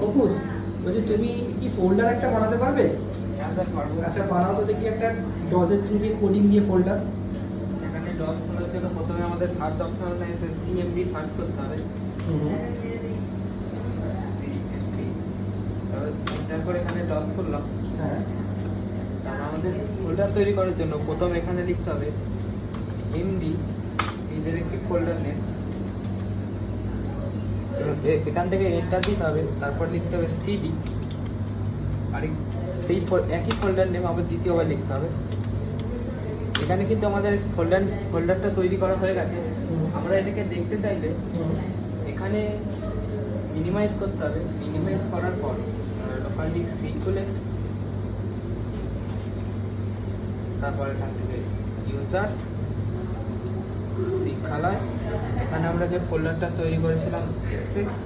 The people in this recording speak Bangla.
অঙ্কুশ, বলছি তুমি কি ফোল্ডার একটা বানাতে পারবে? হ্যাঁ স্যার পারবো। আচ্ছা বানাও তো দেখি একটা ডজের থ্রু দিয়ে কোডিং দিয়ে ফোল্ডার। এখানে ডস খোলার জন্য প্রথমে আমাদের সার্চ অপশনে এসে সিএমডি সার্চ করতে হবে। সিএমডি তারপর এন্টার করে এখানে ডস করলাম। হ্যাঁ। তারপর আমাদের ফোল্ডার তৈরি করার জন্য প্রথম এখানে লিখতে হবে এমডি, নিজের একটি ফোল্ডার নেম। এখান থেকে এন্টার দিতে হবে, তারপর লিখতে হবে সিডি, আর সেই একই ফোল্ডার নেম আবার দ্বিতীয়বার লিখতে হবে। এখানে কিন্তু আমাদের ফোল্ডারটা তৈরি করা হয়ে গেছে। আমরা এটাকে দেখতে চাইলে এখানে মিনিমাইজ করতে হবে। মিনিমাইজ করার পর লোকাল ডিস্ক সি খুলে তারপর এখান থেকে ইউজার শিক্ষালয়, এখানে আমরা যে ফোল্ডারটা তৈরি করেছিলাম এক্সএক্স